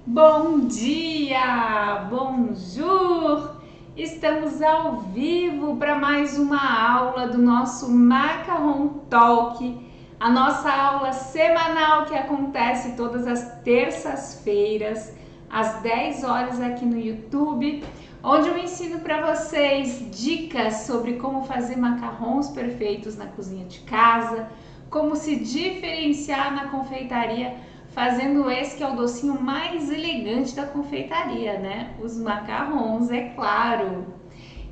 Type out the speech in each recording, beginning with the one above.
Bom dia, bonjour! Estamos ao vivo para mais uma aula do nosso Macarrão Talk, a nossa aula semanal que acontece todas as terças-feiras, às 10 horas aqui no YouTube, onde eu ensino para vocês dicas sobre como fazer macarrões perfeitos na cozinha de casa, como se diferenciar na confeitaria, fazendo esse que é o docinho mais elegante da confeitaria, né? Os macarrões, é claro.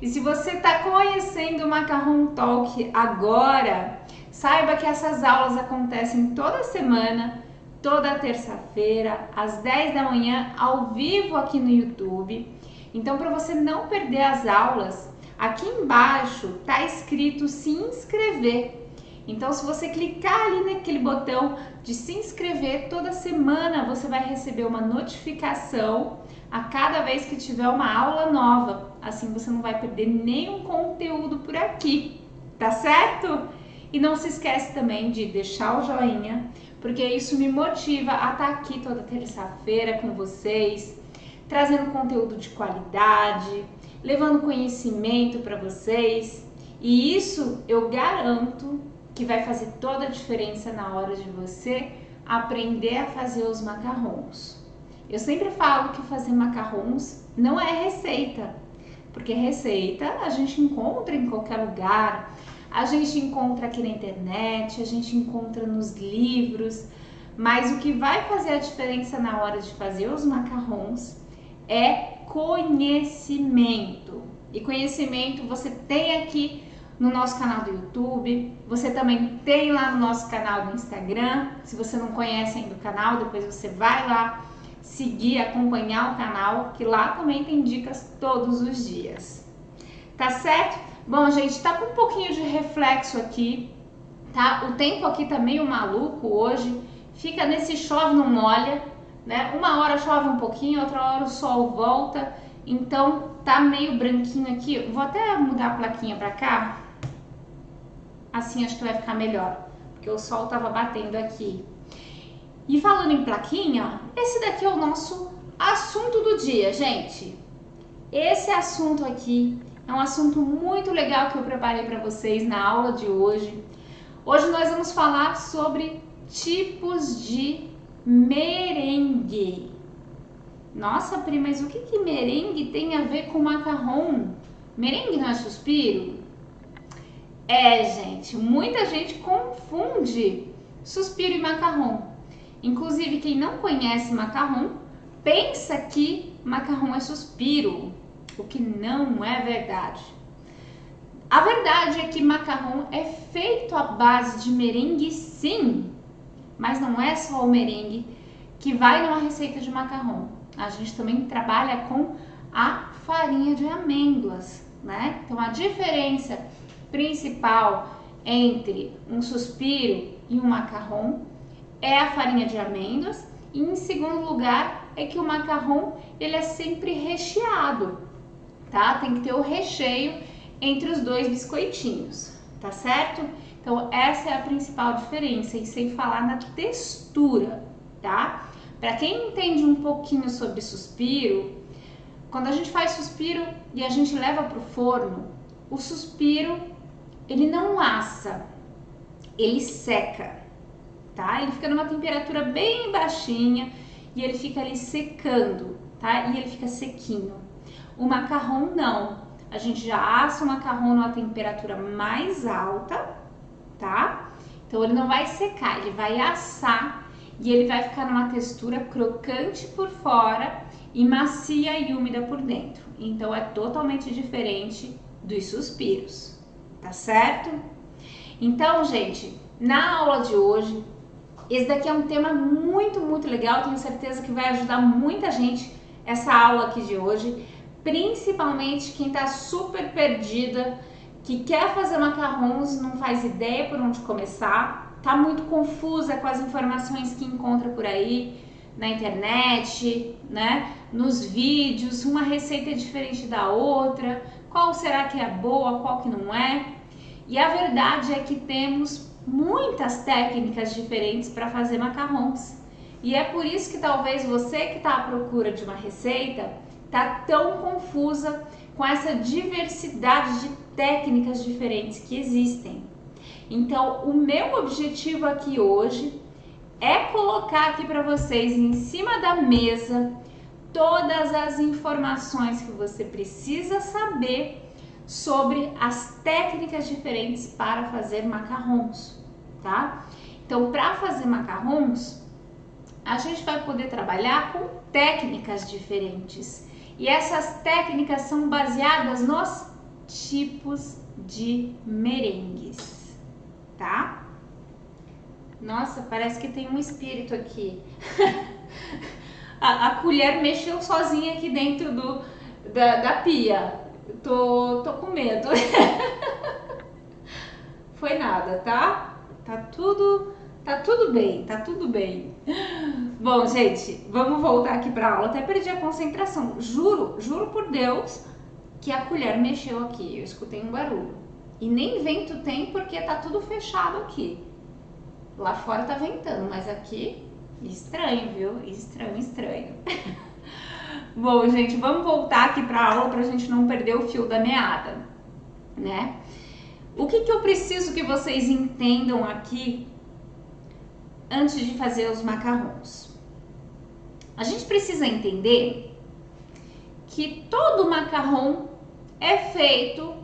E se você está conhecendo o Macarrão Talk agora, saiba que essas aulas acontecem toda semana, toda terça-feira, às 10 da manhã, ao vivo aqui no YouTube. Então, para você não perder as aulas, aqui embaixo está escrito se inscrever. Então, se você clicar ali naquele botão de se inscrever, toda semana você vai receber uma notificação a cada vez que tiver uma aula nova. Assim você não vai perder nenhum conteúdo por aqui, tá certo? E não se esquece também de deixar o joinha, porque isso me motiva a estar aqui toda terça-feira com vocês, trazendo conteúdo de qualidade, levando conhecimento para vocês. E isso eu garanto que vai fazer toda a diferença na hora de você aprender a fazer os macarrons. Eu sempre falo que fazer macarrons não é receita, porque receita a gente encontra em qualquer lugar, a gente encontra aqui na internet, a gente encontra nos livros, mas o que vai fazer a diferença na hora de fazer os macarrons é conhecimento. E conhecimento você tem aqui no nosso canal do YouTube, você também tem lá no nosso canal do Instagram. Se você não conhece ainda o canal, depois você vai lá seguir, acompanhar o canal, que lá também tem dicas todos os dias. Tá certo? Bom, gente, tá com um pouquinho de reflexo aqui, tá? O tempo aqui tá meio maluco hoje, fica nesse chove não molha, né? Uma hora chove um pouquinho, outra hora o sol volta, então tá meio branquinho aqui. Vou até mudar a plaquinha pra cá, assim acho que vai ficar melhor, porque o sol tava batendo aqui. E falando em plaquinha, esse daqui é o nosso assunto do dia, gente. Esse assunto aqui é um assunto muito legal que eu preparei para vocês na aula de hoje. Hoje nós vamos falar sobre tipos de merengue. Nossa, Pri, mas o que merengue tem a ver com macarrão? Merengue não é suspiro? É, gente, muita gente confunde suspiro e macarrão. Inclusive, quem não conhece macarrão pensa que macarrão é suspiro, o que não é verdade. A verdade é que macarrão é feito à base de merengue, sim, mas não é só o merengue que vai numa receita de macarrão. A gente também trabalha com a farinha de amêndoas, né? Então, a diferença principal entre um suspiro e um macarrão é a farinha de amêndoas, e em segundo lugar é que o macarrão ele é sempre recheado, tá? Tem que ter o recheio entre os dois biscoitinhos, tá certo? Então essa é a principal diferença, e sem falar na textura, tá? Para quem entende um pouquinho sobre suspiro, quando a gente faz suspiro e a gente leva para o forno, o suspiro ele não assa, ele seca, tá? Ele fica numa temperatura bem baixinha e ele fica ali secando, tá? E ele fica sequinho. O macarrão não. A gente já assa o macarrão numa temperatura mais alta, tá? Então ele não vai secar, ele vai assar e ele vai ficar numa textura crocante por fora e macia e úmida por dentro. Então é totalmente diferente dos suspiros, tá certo? Então, gente, na aula de hoje, esse daqui é um tema muito legal, tenho certeza que vai ajudar muita gente essa aula aqui de hoje, principalmente quem tá super perdida, que quer fazer macarrons, não faz ideia por onde começar, tá muito confusa com as informações que encontra por aí na internet, né? Nos vídeos, uma receita é diferente da outra, qual será que é boa, qual que não é? E a verdade é que temos muitas técnicas diferentes para fazer macarrons. E é por isso que talvez você que está à procura de uma receita está tão confusa com essa diversidade de técnicas diferentes que existem. Então, o meu objetivo aqui hoje é colocar aqui para vocês em cima da mesa todas as informações que você precisa saber sobre as técnicas diferentes para fazer macarrons, tá? Então, para fazer macarrons, a gente vai poder trabalhar com técnicas diferentes. E essas técnicas são baseadas nos tipos de merengues, tá? Nossa, parece que tem um espírito aqui. A colher mexeu sozinha aqui dentro da pia. Tô com medo. Foi nada, tá? Tá tudo bem, tá tudo bem. Bom, gente, vamos voltar aqui pra aula. Até perdi a concentração. Juro por Deus que a colher mexeu aqui. Eu escutei um barulho. E nem vento tem porque tá tudo fechado aqui. Lá fora tá ventando, mas aqui, estranho, viu? Estranho. Bom, gente, vamos voltar aqui pra aula pra gente não perder o fio da meada, né? O que eu preciso que vocês entendam aqui antes de fazer os macarrons? A gente precisa entender que todo macarrão é feito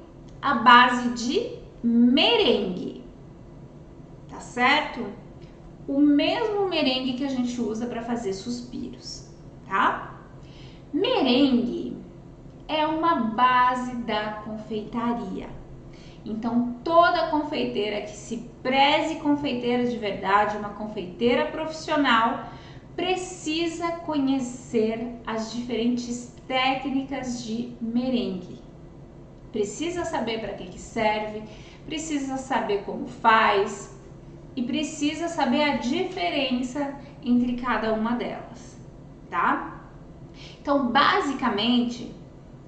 à base de merengue, tá certo? O mesmo merengue que a gente usa para fazer suspiros, tá? Merengue é uma base da confeitaria. Então, toda confeiteira que se preze confeiteira de verdade, uma confeiteira profissional, precisa conhecer as diferentes técnicas de merengue. Precisa saber para que serve, precisa saber como faz e precisa saber a diferença entre cada uma delas, tá? Então, basicamente,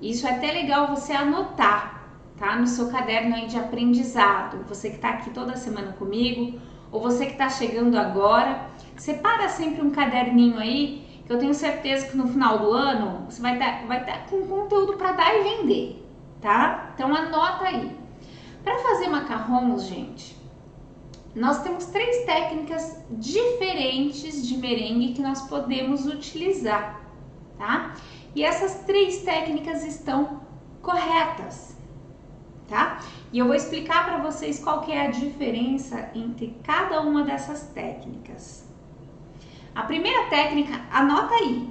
isso é até legal você anotar, tá? No seu caderno aí de aprendizado. Você que tá aqui toda semana comigo, ou você que tá chegando agora, separa sempre um caderninho aí, que eu tenho certeza que no final do ano você vai estar com conteúdo para dar e vender, tá? Então, anota aí. Para fazer macarrons, gente, nós temos 3 técnicas diferentes de merengue que nós podemos utilizar, tá? E essas 3 técnicas estão corretas, tá? E eu vou explicar para vocês qual que é a diferença entre cada uma dessas técnicas. A primeira técnica, anota aí,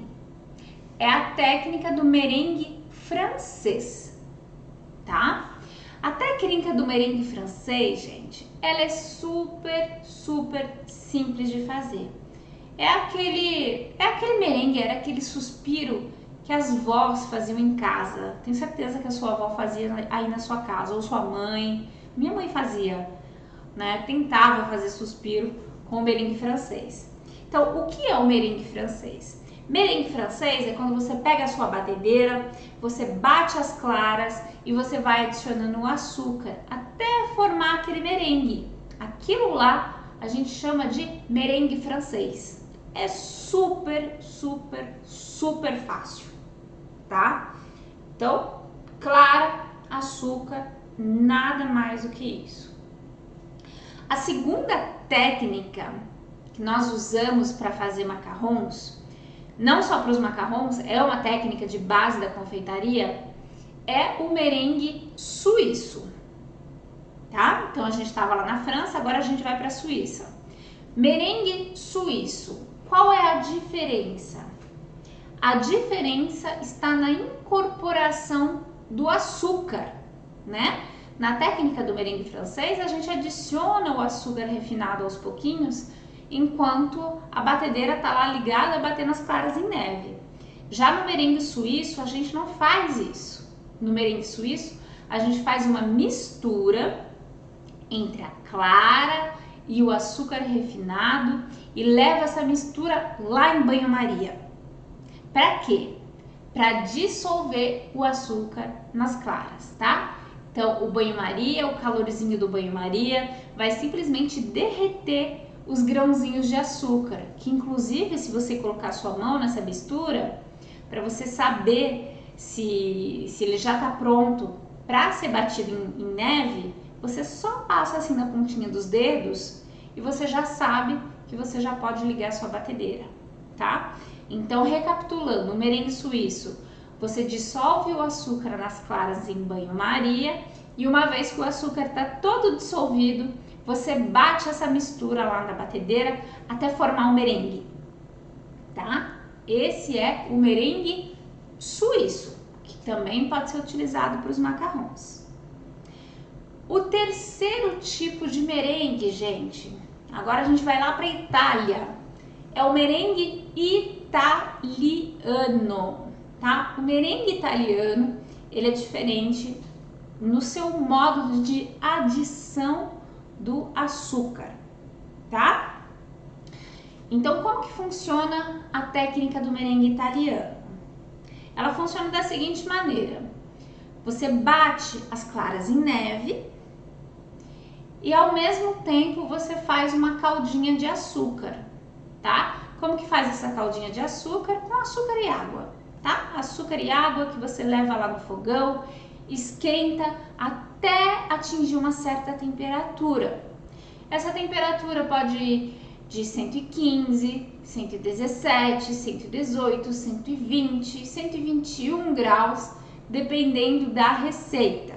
é a técnica do merengue francês, tá? A técnica do merengue francês, gente, ela é super simples de fazer. É aquele merengue, era aquele suspiro que as vós faziam em casa. Tenho certeza que a sua avó fazia aí na sua casa, ou sua mãe. Minha mãe fazia, né? Tentava fazer suspiro com o merengue francês. Então, o que é o merengue francês? Merengue francês é quando você pega a sua batedeira, você bate as claras e você vai adicionando o açúcar até formar aquele merengue. Aquilo lá a gente chama de merengue francês. É super fácil, tá? Então, clara, açúcar, nada mais do que isso. A segunda técnica que nós usamos para fazer macarrons, não só para os macarrons, é uma técnica de base da confeitaria, é o merengue suíço, tá? Então a gente estava lá na França, agora a gente vai para a Suíça. Merengue suíço, qual é a diferença? A diferença está na incorporação do açúcar, né? Na técnica do merengue francês, a gente adiciona o açúcar refinado aos pouquinhos, enquanto a batedeira tá lá ligada, batendo as claras em neve. Já no merengue suíço, a gente não faz isso. No merengue suíço, a gente faz uma mistura entre a clara e o açúcar refinado e leva essa mistura lá em banho-maria. Para quê? Para dissolver o açúcar nas claras, tá? Então, o banho-maria, o calorzinho do banho-maria vai simplesmente derreter os grãozinhos de açúcar, que inclusive se você colocar sua mão nessa mistura, para você saber se ele já está pronto para ser batido em neve, você só passa assim na pontinha dos dedos e você já sabe que você já pode ligar a sua batedeira, tá? Então, recapitulando, o merengue suíço, você dissolve o açúcar nas claras em banho-maria e uma vez que o açúcar está todo dissolvido, você bate essa mistura lá na batedeira até formar o merengue, tá? Esse é o merengue suíço, que também pode ser utilizado para os macarrons. O terceiro tipo de merengue, gente, agora a gente vai lá para a Itália, é o merengue italiano, tá? O merengue italiano, ele é diferente no seu modo de adição do açúcar, tá? Então, como que funciona a técnica do merengue italiano? Ela funciona da seguinte maneira: você bate as claras em neve e ao mesmo tempo você faz uma caldinha de açúcar, tá? Como que faz essa caldinha de açúcar? Com açúcar e água, tá? Açúcar e água que você leva lá no fogão, esquenta até atingir uma certa temperatura. Essa temperatura pode ir de 115, 117, 118, 120, 121 graus, dependendo da receita,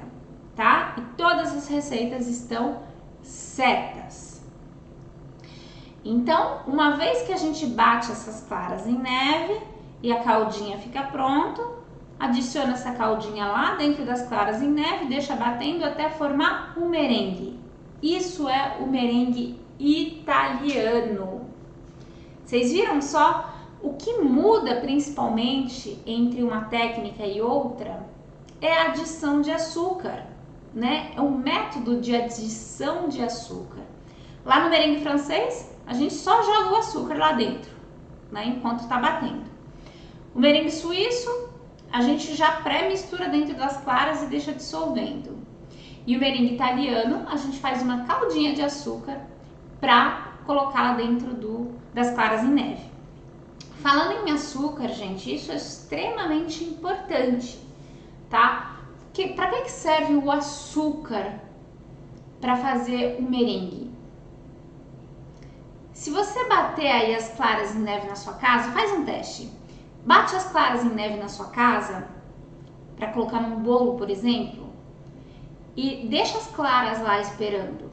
tá? E todas as receitas estão certas. Então, uma vez que a gente bate essas claras em neve e a caldinha fica pronta, adiciona essa caldinha lá dentro das claras em neve, deixa batendo até formar um merengue. Isso é o merengue italiano. Vocês viram só? O que muda principalmente entre uma técnica e outra é a adição de açúcar, né? É um método de adição de açúcar. Lá no merengue francês, a gente só joga o açúcar lá dentro, né? Enquanto está batendo. O merengue suíço, a gente já pré-mistura dentro das claras e deixa dissolvendo. E o merengue italiano, a gente faz uma caldinha de açúcar para colocar lá dentro das claras em neve. Falando em açúcar, gente, isso é extremamente importante, tá? Para que serve o açúcar para fazer o merengue? Se você bater aí as claras em neve na sua casa, faz um teste. Bate as claras em neve na sua casa, para colocar num bolo, por exemplo, e deixa as claras lá esperando.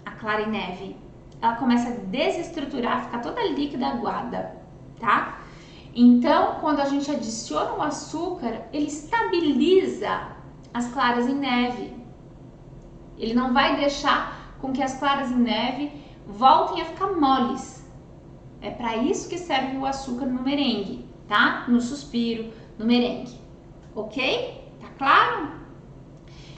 A clara em neve, ela começa a desestruturar, ficar toda líquida, aguada, tá? Então, quando a gente adiciona o açúcar, ele estabiliza as claras em neve. Ele não vai deixar com que as claras em neve voltem a ficar moles. É para isso que serve o açúcar no merengue, tá? No suspiro, no merengue. Ok? Tá claro?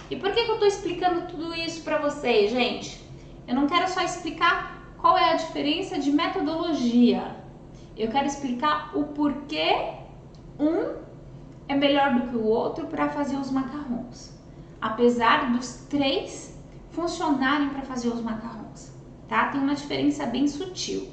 E por que eu tô explicando tudo isso para vocês, gente? Eu não quero só explicar qual é a diferença de metodologia. Eu quero explicar o porquê um é melhor do que o outro para fazer os macarrons. Apesar dos três funcionarem para fazer os macarrons, tá? Tem uma diferença bem sutil.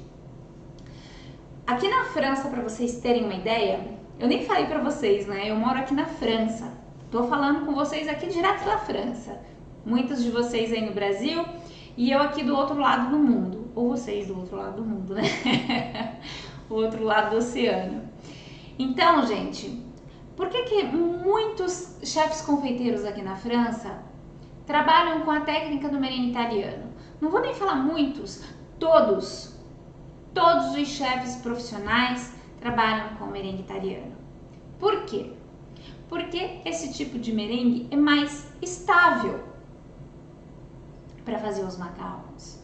Aqui na França, para vocês terem uma ideia, eu nem falei para vocês, né? Eu moro aqui na França. Tô falando com vocês aqui direto da França. Muitos de vocês aí no Brasil e eu aqui do outro lado do mundo. Ou vocês do outro lado do mundo, né? O outro lado do oceano. Então, gente, por que muitos chefes confeiteiros aqui na França trabalham com a técnica do merengue italiano? Não vou nem falar muitos, todos os chefes profissionais trabalham com o merengue italiano. Por quê? Porque esse tipo de merengue é mais estável para fazer os macarrons.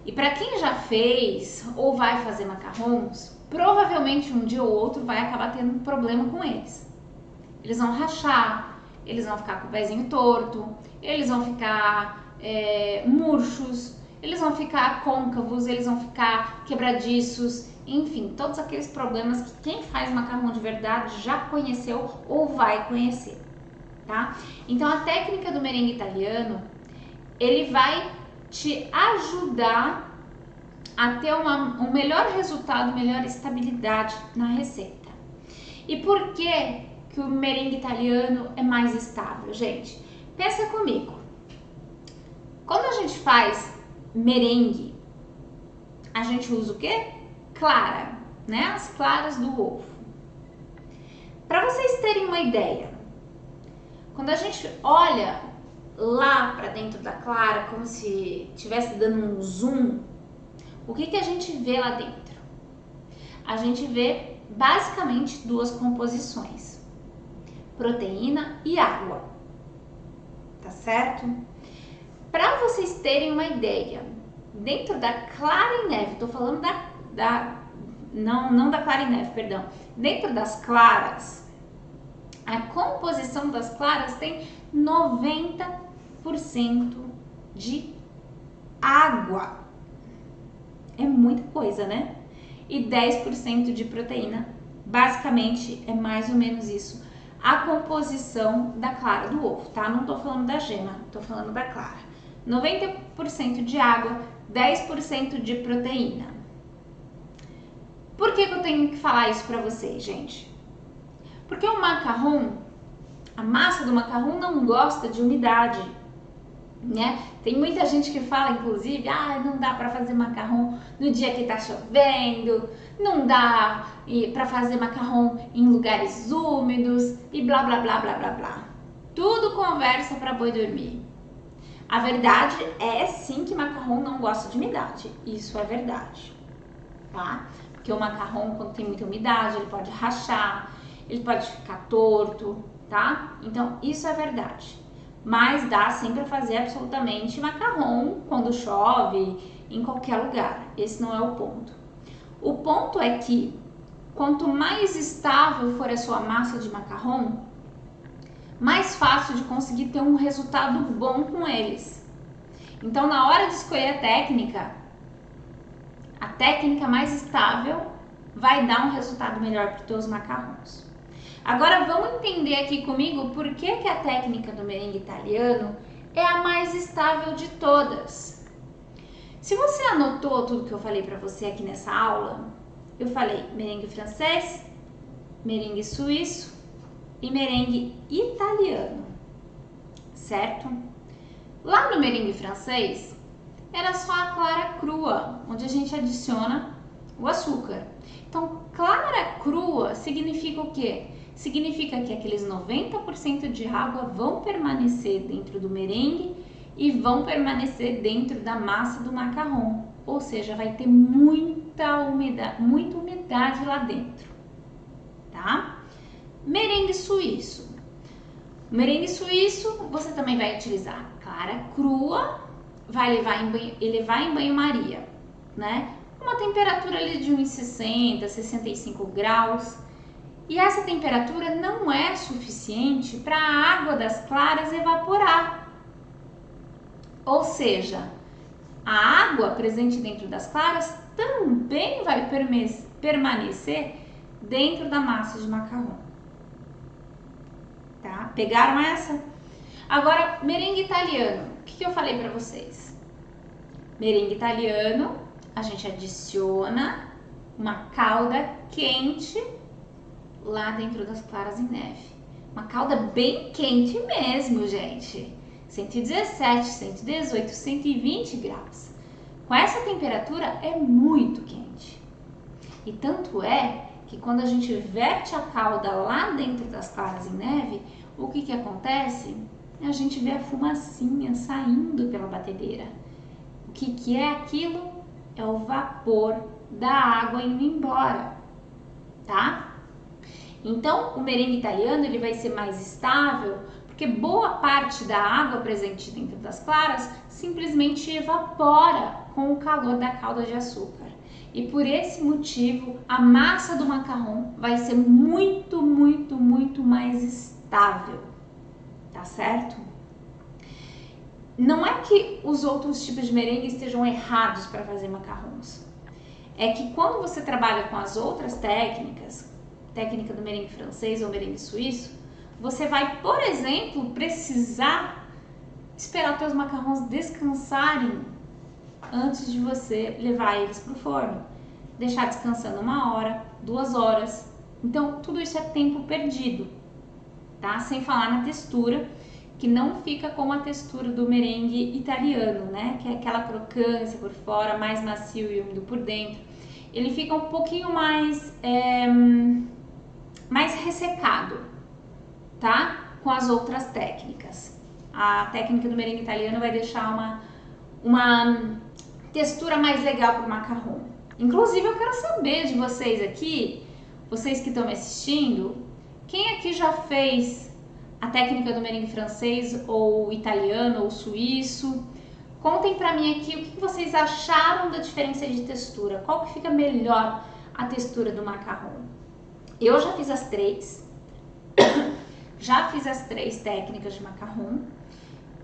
E para quem já fez ou vai fazer macarrons, provavelmente um dia ou outro vai acabar tendo um problema com eles. Eles vão rachar, eles vão ficar com o pezinho torto, eles vão ficar murchos, eles vão ficar côncavos, eles vão ficar quebradiços, enfim, todos aqueles problemas que quem faz macarrão de verdade já conheceu ou vai conhecer, tá? Então a técnica do merengue italiano, ele vai te ajudar a ter um melhor resultado, melhor estabilidade na receita. E por que que o merengue italiano é mais estável, gente? Pensa comigo. Quando a gente faz merengue, a gente usa o quê? Clara, né? As claras do ovo. Para vocês terem uma ideia, quando a gente olha lá para dentro da clara, como se estivesse dando um zoom, o que que a gente vê lá dentro? A gente vê basicamente duas composições: proteína e água, tá certo? Para vocês terem uma ideia, dentro da clara em neve, tô falando não da clara em neve, perdão, dentro das claras, a composição das claras tem 90% de água. É muita coisa, né? E 10% de proteína. Basicamente, é mais ou menos isso a composição da clara do ovo, tá? Não tô falando da gema, tô falando da clara. 90% de água, 10% de proteína. Por que eu tenho que falar isso pra vocês, gente? Porque o macarrão, a massa do macarrão não gosta de umidade, né? Tem muita gente que fala, inclusive, não dá para fazer macarrão no dia que tá chovendo, não dá para fazer macarrão em lugares úmidos e blá blá blá blá blá blá. Tudo conversa para boi dormir. A verdade é sim que macarrão não gosta de umidade, isso é verdade, tá? Porque o macarrão, quando tem muita umidade, ele pode rachar, ele pode ficar torto, tá? Então, isso é verdade. Mas dá sim para fazer absolutamente macarrão quando chove, em qualquer lugar. Esse não é o ponto. O ponto é que quanto mais estável for a sua massa de macarrão, mais fácil de conseguir ter um resultado bom com eles. Então, na hora de escolher a técnica mais estável vai dar um resultado melhor para os teus macarrões. Agora vamos entender aqui comigo por que a técnica do merengue italiano é a mais estável de todas. Se você anotou tudo que eu falei para você aqui nessa aula, eu falei merengue francês, merengue suíço e merengue italiano, certo? Lá no merengue francês era só a clara crua, onde a gente adiciona o açúcar. Então, clara crua significa o quê? Significa que aqueles 90% de água vão permanecer dentro do merengue e vão permanecer dentro da massa do macarrão. Ou seja, vai ter muita umidade lá dentro, tá? Merengue suíço. Merengue suíço, você também vai utilizar clara crua, ele vai em banho-maria, né? Uma temperatura ali de uns 60, 65 graus. E essa temperatura não é suficiente para a água das claras evaporar. Ou seja, a água presente dentro das claras também vai permanecer dentro da massa de macarrão. Tá? Pegaram essa? Agora, merengue italiano. O que eu falei para vocês? Merengue italiano, a gente adiciona uma calda quente lá dentro das claras em neve. Uma calda bem quente mesmo, gente. 117, 118, 120 graus. Com essa temperatura é muito quente. E tanto é que quando a gente verte a calda lá dentro das claras em neve, o que acontece? A gente vê a fumacinha saindo pela batedeira. O que é aquilo? É o vapor da água indo embora, tá? Então, o merengue italiano ele vai ser mais estável porque boa parte da água presente dentro das claras simplesmente evapora com o calor da calda de açúcar. E por esse motivo, a massa do macarrão vai ser muito, muito, muito mais estável, tá certo? Não é que os outros tipos de merengue estejam errados para fazer macarrões. É que quando você trabalha com as outras técnicas, técnica do merengue francês ou merengue suíço, você vai, por exemplo, precisar esperar teus macarrões descansarem antes de você levar eles para o forno. Deixar descansando 1 hora, 2 horas. Então, tudo isso é tempo perdido, tá? Sem falar na textura, que não fica como a textura do merengue italiano, né? Que é aquela crocância por fora, mais macio e úmido por dentro. Ele fica um pouquinho mais ressecado, tá? Com as outras técnicas. A técnica do merengue italiano vai deixar uma textura mais legal para o macarrão. Inclusive, eu quero saber de vocês aqui, vocês que estão me assistindo, quem aqui já fez a técnica do merengue francês, ou italiano, ou suíço? Contem pra mim aqui o que vocês acharam da diferença de textura. Qual que fica melhor a textura do macarrão? Eu já fiz as 3. Já fiz as 3 técnicas de macarrão.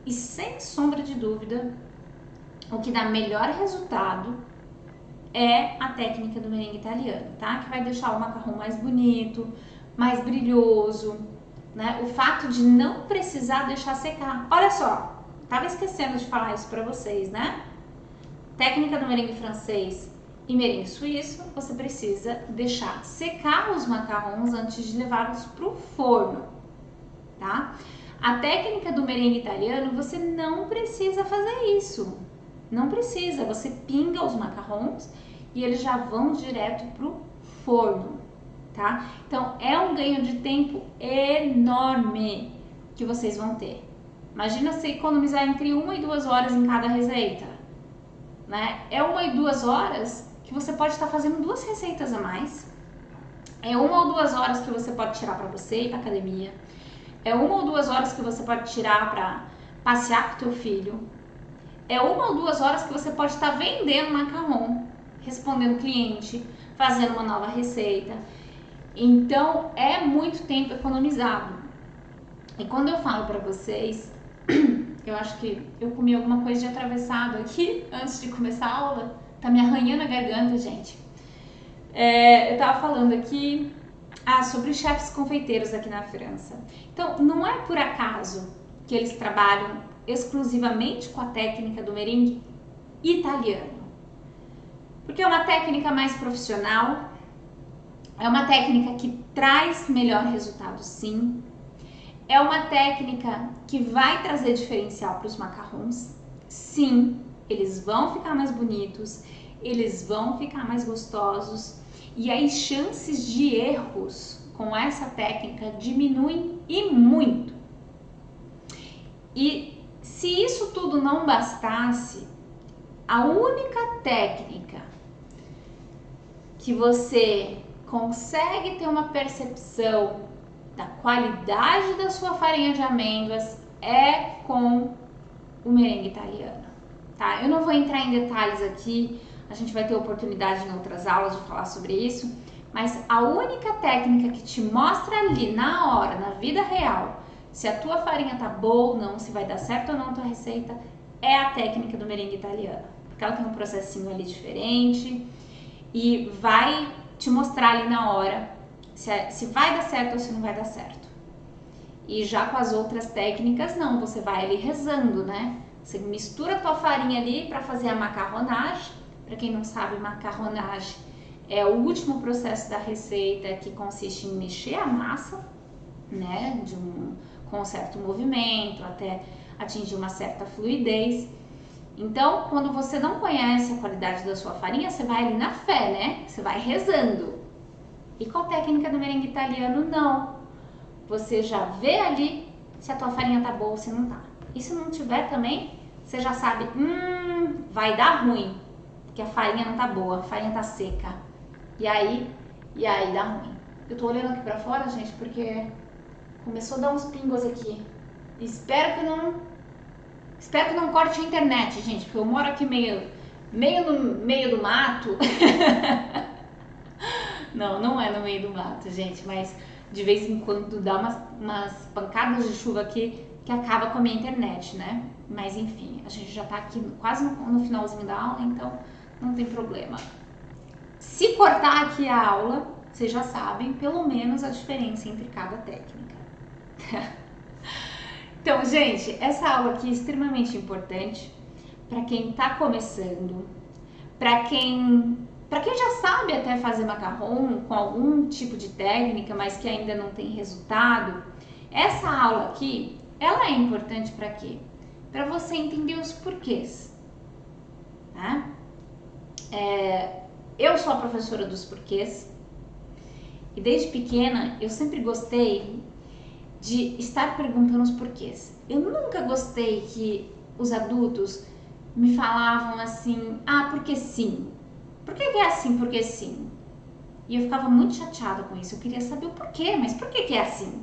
E sem sombra de dúvida, o que dá melhor resultado é a técnica do merengue italiano, tá? Que vai deixar o macarrão mais bonito, mais brilhoso, né? O fato de não precisar deixar secar. Olha só, tava esquecendo de falar isso pra vocês, né? Técnica do merengue francês e merengue suíço, você precisa deixar secar os macarrons antes de levá-los pro forno, tá? A técnica do merengue italiano, você não precisa fazer isso. Não precisa, você pinga os macarrons e eles já vão direto pro forno, tá? Então, é um ganho de tempo enorme que vocês vão ter. Imagina você economizar entre 1 e 2 horas em cada receita, né? É 1 e 2 horas que você pode estar fazendo 2 receitas a mais. É 1 ou 2 horas que você pode tirar para você ir para academia. É 1 ou 2 horas que você pode tirar para passear com o teu filho. É 1 ou 2 horas que você pode estar vendendo macarrão, respondendo cliente, fazendo uma nova receita. Então, é muito tempo economizado. E quando eu falo para vocês, eu acho que eu comi alguma coisa de atravessado aqui antes de começar a aula. Tá me arranhando a garganta, gente. Eu tava falando aqui sobre chefes confeiteiros aqui na França. Então, não é por acaso que eles trabalham exclusivamente com a técnica do merengue italiano. Porque é uma técnica mais profissional, é uma técnica que traz melhor resultado, sim. É uma técnica que vai trazer diferencial para os macarrons, sim. Eles vão ficar mais bonitos, eles vão ficar mais gostosos e as chances de erros com essa técnica diminuem e muito. E se isso tudo não bastasse, a única técnica que você consegue ter uma percepção da qualidade da sua farinha de amêndoas é com o merengue italiano, tá? Eu não vou entrar em detalhes aqui, a gente vai ter oportunidade em outras aulas de falar sobre isso, mas a única técnica que te mostra ali na hora, na vida real, se a tua farinha tá boa ou não, se vai dar certo ou não a tua receita, é a técnica do merengue italiano, porque ela tem um processinho ali diferente e vai te mostrar ali na hora se vai dar certo ou se não vai dar certo. E já com as outras técnicas, não, você vai ali rezando, né? Você mistura a tua farinha ali para fazer a macarronagem. Para quem não sabe, macarronagem é o último processo da receita que consiste em mexer a massa, né? Com um certo movimento até atingir uma certa fluidez. Então, quando você não conhece a qualidade da sua farinha, você vai ali na fé, né? Você vai rezando. E com a técnica do merengue italiano, não. Você já vê ali se a tua farinha tá boa ou se não tá. E se não tiver também, você já sabe, vai dar ruim, porque a farinha não tá boa, a farinha tá seca. E aí dá ruim. Eu tô olhando aqui pra fora, gente, porque começou a dar uns pingos aqui. Espero que não corte a internet, gente, porque eu moro aqui meio no meio do mato. Não é no meio do mato, gente, mas de vez em quando dá umas pancadas de chuva aqui que acaba com a minha internet, né? Mas enfim, a gente já tá aqui quase no finalzinho da aula, então não tem problema. Se cortar aqui a aula, vocês já sabem pelo menos a diferença entre cada técnica. Então, gente, essa aula aqui é extremamente importante para quem está começando, para quem já sabe até fazer macarrão com algum tipo de técnica, mas que ainda não tem resultado. Essa aula aqui, ela é importante para quê? Para você entender os porquês, né? Eu sou a professora dos porquês e desde pequena eu sempre gostei de estar perguntando os porquês. Eu nunca gostei que os adultos me falavam assim, porque sim. Por que é assim? Porque sim. E eu ficava muito chateada com isso. Eu queria saber o porquê, mas por que é assim?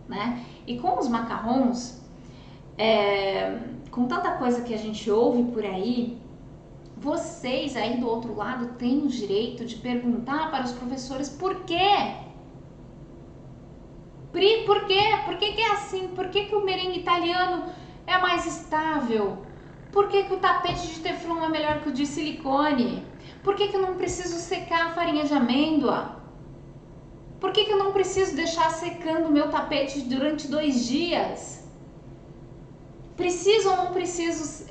Né? E com os macarrons, com tanta coisa que a gente ouve por aí, vocês aí do outro lado têm o direito de perguntar para os professores por quê? Pri, por quê? Por que é assim? Por que o merengue italiano é mais estável? Por que o tapete de teflon é melhor que o de silicone? Por que eu não preciso secar a farinha de amêndoa? Por que eu não preciso deixar secando o meu tapete durante 2 dias? Preciso ou não preciso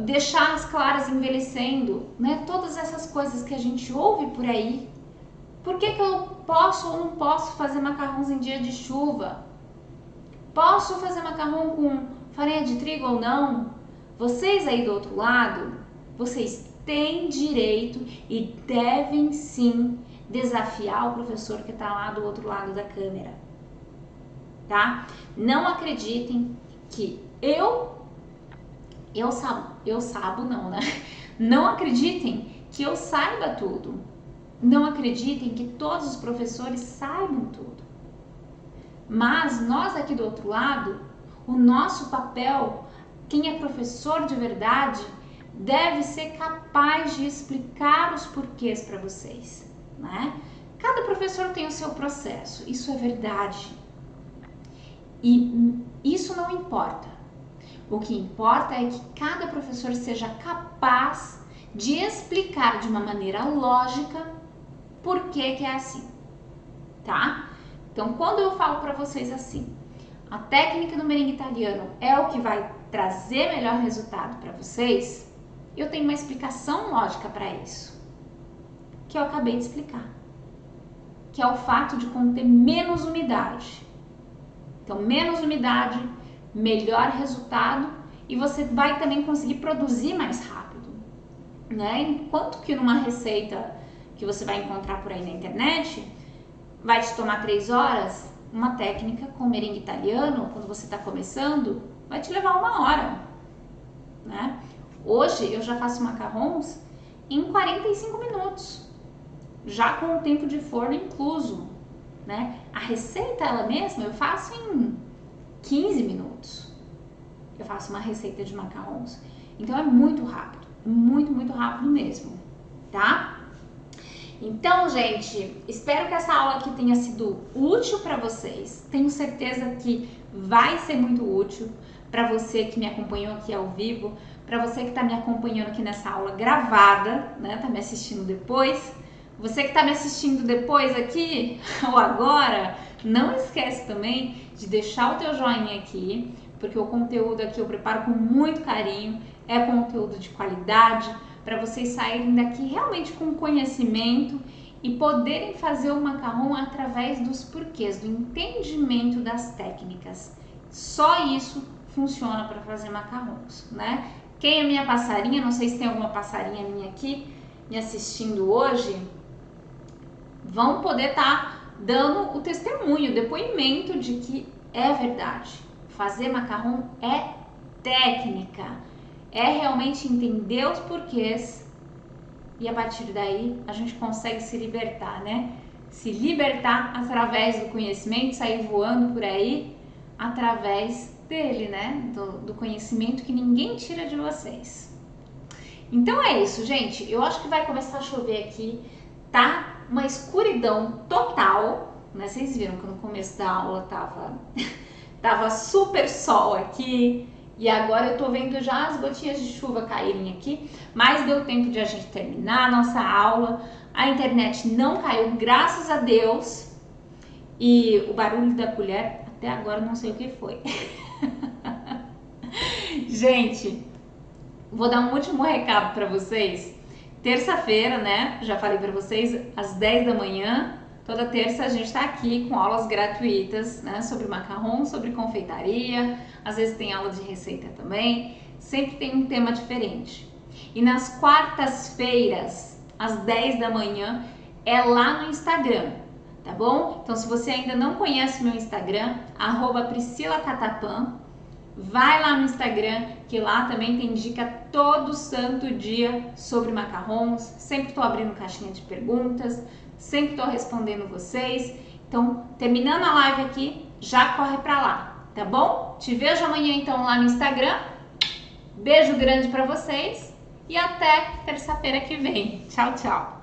deixar as claras envelhecendo? Né? Todas essas coisas que a gente ouve por aí. Por que eu posso ou não posso fazer macarrões em dia de chuva? Posso fazer macarrão com farinha de trigo ou não? Vocês aí do outro lado, vocês têm direito e devem sim desafiar o professor que está lá do outro lado da câmera, tá? Não acreditem que eu sabo não, né? Não acreditem que eu saiba tudo. Não acreditem que todos os professores saibam tudo. Mas nós aqui do outro lado, o nosso papel, quem é professor de verdade, deve ser capaz de explicar os porquês para vocês, né? Cada professor tem o seu processo, isso é verdade. E isso não importa. O que importa é que cada professor seja capaz de explicar de uma maneira lógica por que é assim, tá? Então, quando eu falo para vocês assim, a técnica do merengue italiano é o que vai trazer melhor resultado para vocês, eu tenho uma explicação lógica para isso, que eu acabei de explicar, que é o fato de conter menos umidade. Então, menos umidade, melhor resultado e você vai também conseguir produzir mais rápido, né? Enquanto que numa receita que você vai encontrar por aí na internet, vai te tomar 3 horas, uma técnica com merengue italiano, quando você está começando, vai te levar 1 hora, né? Hoje eu já faço macarrons em 45 minutos, já com o tempo de forno incluso, né? A receita ela mesma eu faço em 15 minutos. Eu faço uma receita de macarrons. Então é muito rápido, muito rápido mesmo, tá? Então, gente, espero que essa aula aqui tenha sido útil para vocês. Tenho certeza que vai ser muito útil para você que me acompanhou aqui ao vivo, para você que está me acompanhando aqui nessa aula gravada, né? Tá me assistindo depois. Você que está me assistindo depois aqui ou agora, não esquece também de deixar o teu joinha aqui, porque o conteúdo aqui eu preparo com muito carinho, é conteúdo de qualidade, para vocês saírem daqui realmente com conhecimento e poderem fazer o macarrão através dos porquês, do entendimento das técnicas. Só isso funciona para fazer macarrons, né? Quem é minha passarinha, não sei se tem alguma passarinha minha aqui me assistindo hoje, vão poder estar dando o testemunho, o depoimento de que é verdade. Fazer macarrão é técnica, é realmente entender os porquês e a partir daí a gente consegue se libertar, né? Se libertar através do conhecimento, sair voando por aí através dele, né? Do conhecimento que ninguém tira de vocês. Então é isso, gente. Eu acho que vai começar a chover aqui, tá? Uma escuridão total, né? Vocês viram que no começo da aula tava super sol aqui e agora eu tô vendo já as gotinhas de chuva caírem aqui, mas deu tempo de a gente terminar a nossa aula. A internet não caiu, graças a Deus, e o barulho da colher até agora não sei o que foi. Gente, vou dar um último recado para vocês. Terça-feira, né? Já falei para vocês, às 10 da manhã, toda terça a gente está aqui com aulas gratuitas, né? Sobre macarrão, sobre confeitaria, às vezes tem aula de receita também, sempre tem um tema diferente. E nas quartas-feiras, às 10 da manhã, é lá no Instagram, tá bom? Então, se você ainda não conhece meu Instagram, @PriscilaCatapan, vai lá no Instagram, que lá também tem dica todo santo dia sobre macarrons. Sempre estou abrindo caixinha de perguntas, sempre estou respondendo vocês. Então, terminando a live aqui, já corre para lá, tá bom? Te vejo amanhã então lá no Instagram. Beijo grande para vocês e até terça-feira que vem. Tchau, tchau!